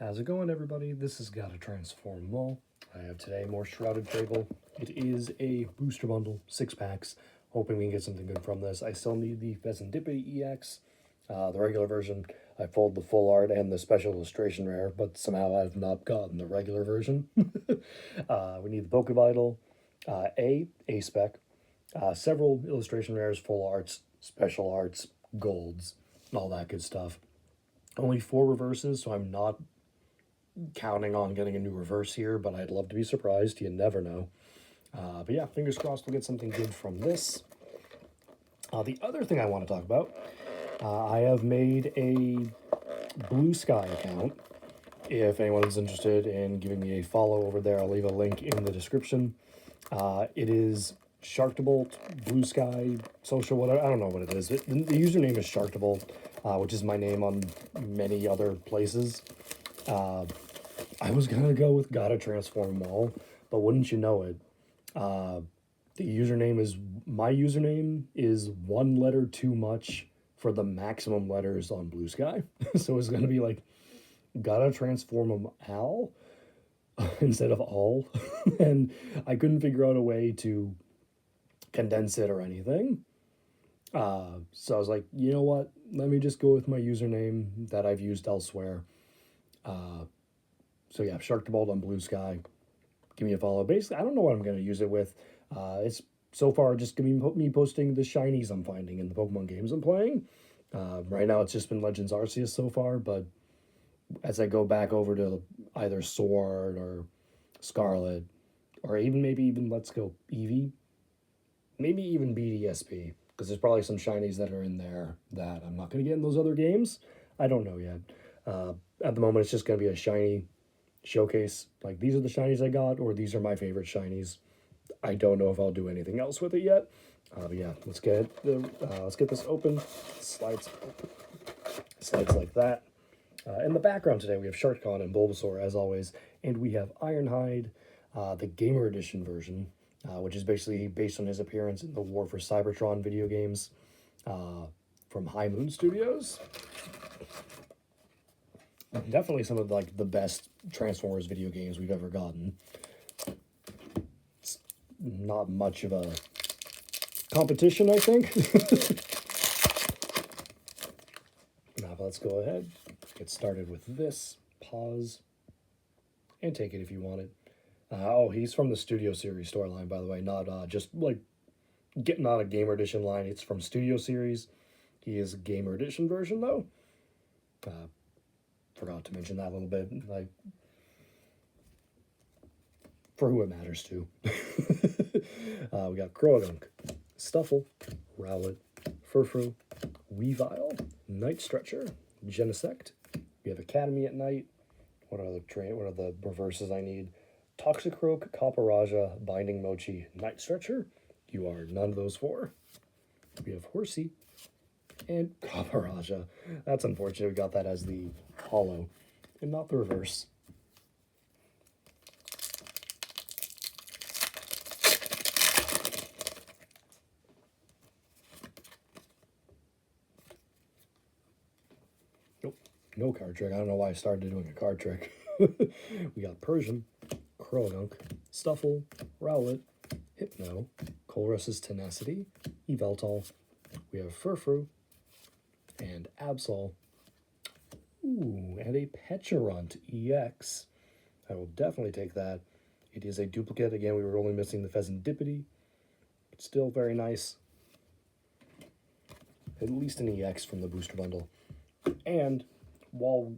How's it going, everybody? This has Gotta Transform Mall. I have today more Shrouded Fable. It is a booster bundle, 6 packs. Hoping we can get something good from this. I still need the Pheasantipity EX, the regular version. I pulled the full art and the special illustration rare, but somehow I've not gotten the regular version. We need the Pokevital, A spec, several illustration rares, full arts, special arts, golds, all that good stuff. Only 4 reverses, so I'm not counting on getting a new reverse here, but I'd love to be surprised. You never know. But yeah, fingers crossed we'll get something good from this. The other thing I want to talk about, I have made a Blue Sky account. If anyone is interested in giving me a follow over there, I'll leave a link in the description. It is Sharktabolt, Blue Sky, social, whatever. I don't know what it is. The username is Sharktabolt, which is my name on many other places. I was gonna go with Gotta Transform Mall, but wouldn't you know it, the username is, my username is 1 letter too much for the maximum letters on Blue Sky. So it's gonna be like Gotta Transform them Al instead of all. And I couldn't figure out a way to condense it or anything. So I was like, you know what? Let me just go with my username that I've used elsewhere. So yeah, Sharktabolt on Blue Sky. Give me a follow. Basically, I don't know what I'm going to use it with. It's so far just going to be me posting the shinies I'm finding in the Pokemon games I'm playing. Right now it's just been Legends Arceus so far, but as I go back over to either Sword or Scarlet, or maybe even Let's Go Eevee, maybe even BDSP, because there's probably some shinies that are in there that I'm not going to get in those other games. I don't know yet. At the moment, it's just going to be a shiny showcase. Like, these are the shinies I got, or these are my favorite shinies. I don't know if I'll do anything else with it yet. But yeah, let's get this open. Slides like that. In the background today, we have Sharkcon and Bulbasaur, as always, and we have Ironhide, the Gamer Edition version, which is basically based on his appearance in the War for Cybertron video games from High Moon Studios. Definitely some of the best Transformers video games we've ever gotten. It's not much of a competition, I think. Now let's go ahead, get started with this. Pause and take it if you want it. Oh, he's from the Studio Series storyline, by the way, not just like not a Gamer Edition line. It's from Studio Series. He is a Gamer Edition version though. Forgot to mention that a little bit, like, for who it matters to. We got Croagunk, Stuffle, Rowlet, Furfrou, Weavile, Night Stretcher, Genesect. We have Academy at Night. What are the reverses I need? Toxicroak, Copperajah, Binding Mochi, Night Stretcher. You are none of those 4. We have Horsey and Copperajah. That's unfortunate. We got that as the hollow and not the reverse. Nope, no card trick. I don't know why I started doing a card trick. We got Persian, Croagunk, Stuffle, Rowlet, Hypno, Colress's Tenacity, Yveltal. We have Furfrou and Absol. Ooh, and a Pecharunt EX. I will definitely take that. It is a duplicate. Again, we were only missing the Pheasantipity, but still very nice. At least an EX from the booster bundle. And while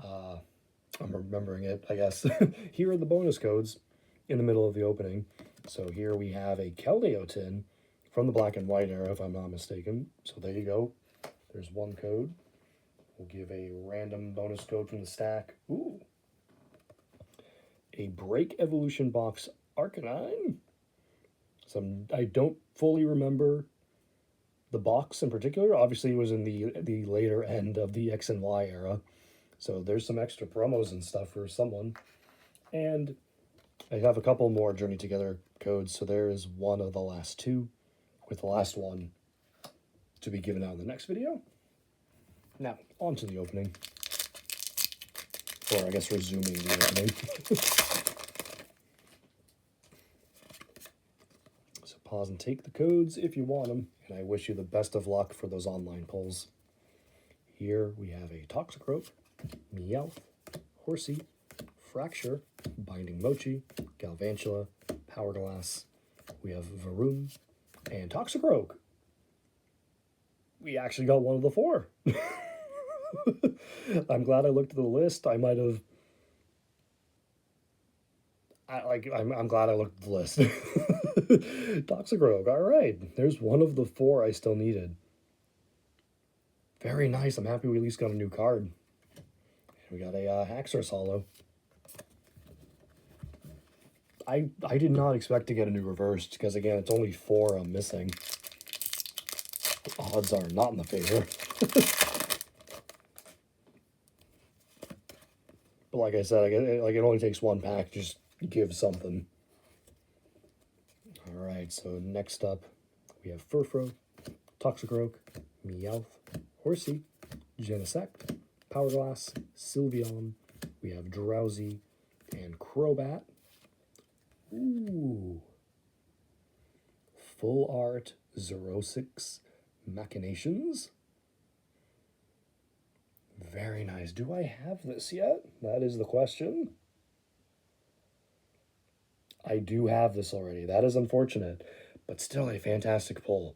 I'm remembering it, I guess, here are the bonus codes in the middle of the opening. So here we have a Keldeo tin from the Black and White era, if I'm not mistaken. So there you go. There's one code. We'll give a random bonus code from the stack. Ooh. A Break Evolution Box Arcanine. I don't fully remember the box in particular. Obviously, it was in the later end of the X and Y era. So there's some extra promos and stuff for someone. And I have a couple more Journey Together codes. So there is one of the last 2, with the last one to be given out in the next video. Now, on to the opening. Or I guess resuming the opening. So pause and take the codes if you want them, and I wish you the best of luck for those online polls. Here we have a Toxicroak, Meowth, Horsey, Fracture, Binding Mochi, Galvantula, Power Glass. We have Varoom and Toxicroak. We actually got one of the four. I'm glad I looked at the list. I might have. I'm glad I looked at the list. Toxicroak. All right, there's one of the four I still needed. Very nice. I'm happy we at least got a new card. We got a Haxorus Hollow. I did not expect to get a new reversed because again it's only 4 I'm missing. Odds are not in the favor. But like I said, it only takes 1 pack. Just give something. All right. So next up, we have Furfrou, Toxicroak, Meowth, Horsey, Genesect, Power Glass, Sylveon. We have Drowsy and Crobat. Ooh. Full Art 06 Machinations. Very nice. Do I have this yet? That is the question. I do have this already. That is unfortunate, but still a fantastic pull.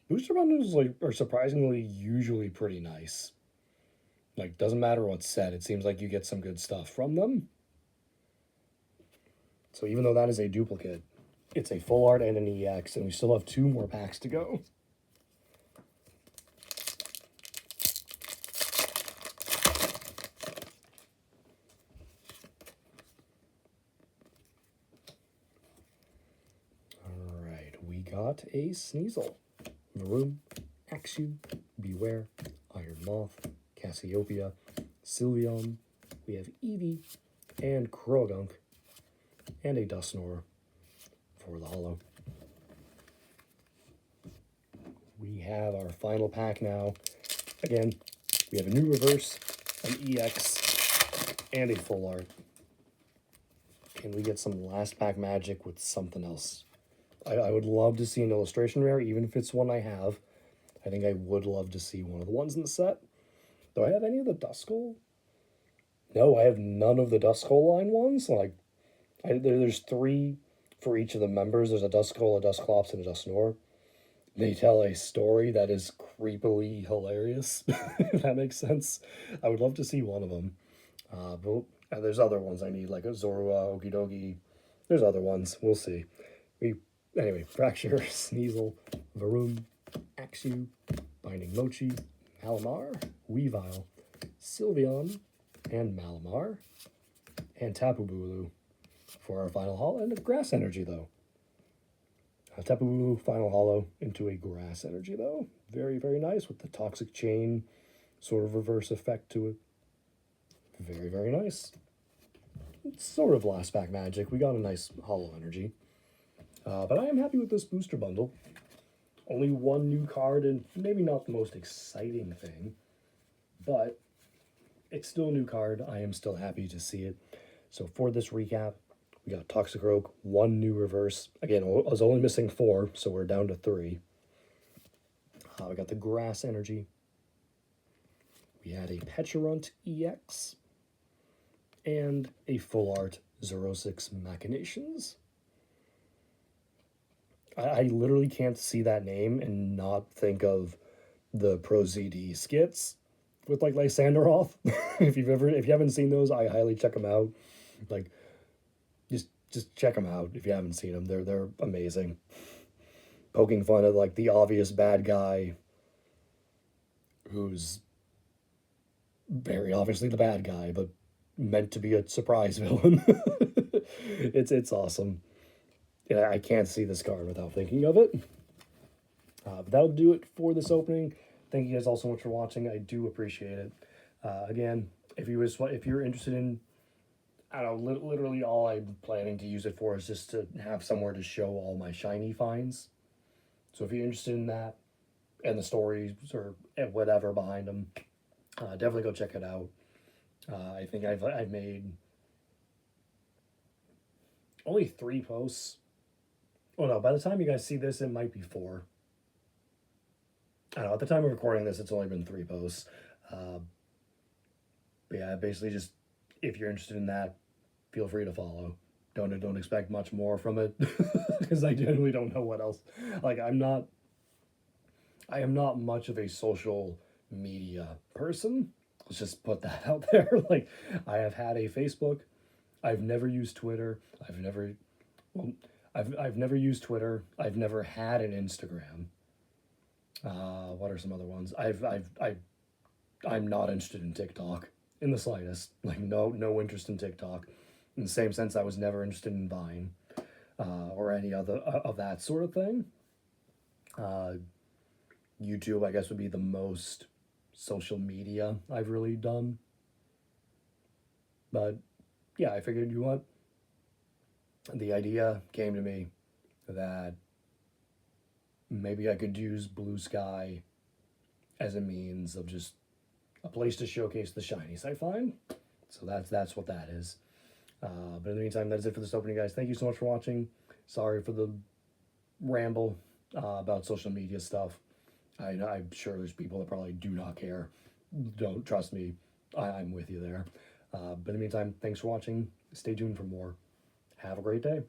Booster bundles are surprisingly usually pretty nice. Like, doesn't matter what's said, it seems like you get some good stuff from them. So even though that is a duplicate, it's a full art and an EX, and we still have 2 more packs to go. Alright, we got a Sneasel, Varoom, Axew, Beware, Iron Moth, Cassiopeia, Sylveon. We have Eevee and Croagunk, and a Dusknoir for the holo. We have our final pack now. Again, we have a new reverse, an EX, and a full art. Can we get some last pack magic with something else? I would love to see an illustration rare, even if it's one I have. I think I would love to see one of the ones in the set. Do I have any of the Duskull? No, I have none of the Duskull line ones. Like, there's 3 for each of the members. There's a Duskull, a Dusclops, and a Dusknoir. They tell a story that is creepily hilarious, if that makes sense. I would love to see one of them. But there's other ones I need, like a Zorua, Okidogi. There's other ones. We'll see. Anyway, Fracture, Sneasel, Varoom, Axew, Binding Mochi, Malamar, Weavile, Sylveon, and Malamar, and Tapu Bulu for our final haul, and a Grass Energy, though. Tapu Bulu final holo into a Grass Energy, though. Very, very nice with the Toxic Chain sort of reverse effect to it. Very, very nice. It's sort of last pack magic. We got a nice holo energy. But I am happy with this booster bundle. Only 1 new card, and maybe not the most exciting thing, but it's still a new card. I am still happy to see it. So for this recap, we got Toxicroak, 1 new reverse. Again, I was only missing 4, so we're down to 3. We got the Grass Energy. We had a Pecharunt EX. And a full art 06 Machinations. I literally can't see that name and not think of the Pro ZD skits with like Lysandroth. if you haven't seen those, I highly check them out. Like, just check them out if you haven't seen them. They're amazing. Poking fun at like the obvious bad guy, who's very obviously the bad guy, but meant to be a surprise villain. It's awesome. Yeah, I can't see this card without thinking of it. But that'll do it for this opening. Thank you guys all so much for watching. I do appreciate it. Again, if you're interested in, I don't know, literally all I'm planning to use it for is just to have somewhere to show all my shiny finds. So if you're interested in that and the stories or whatever behind them, Definitely go check it out. I think I've made only 3 posts. Oh no, by the time you guys see this, it might be 4. I don't know, at the time of recording this, it's only been 3 posts. Uh, but yeah, basically just, if you're interested in that, feel free to follow. Don't expect much more from it, because I genuinely don't know what else. Like, I am not much of a social media person. Let's just put that out there. Like, I have had a Facebook. I've never used Twitter. Well, I've never used Twitter. I've never had an Instagram. What are some other ones? I'm not interested in TikTok in the slightest. Like, no interest in TikTok. In the same sense, I was never interested in Vine, or any other of that sort of thing. Uh, YouTube, I guess, would be the most social media I've really done. But yeah, I figured, you know what? The idea came to me that maybe I could use Blue Sky as a means of just a place to showcase the shinies I find. So that's what that is. But in the meantime, that's it for this opening, guys. Thank you so much for watching. Sorry for the ramble about social media stuff. I'm sure there's people that probably do not care. Don't trust me. I'm with you there. But in the meantime, thanks for watching. Stay tuned for more. Have a great day.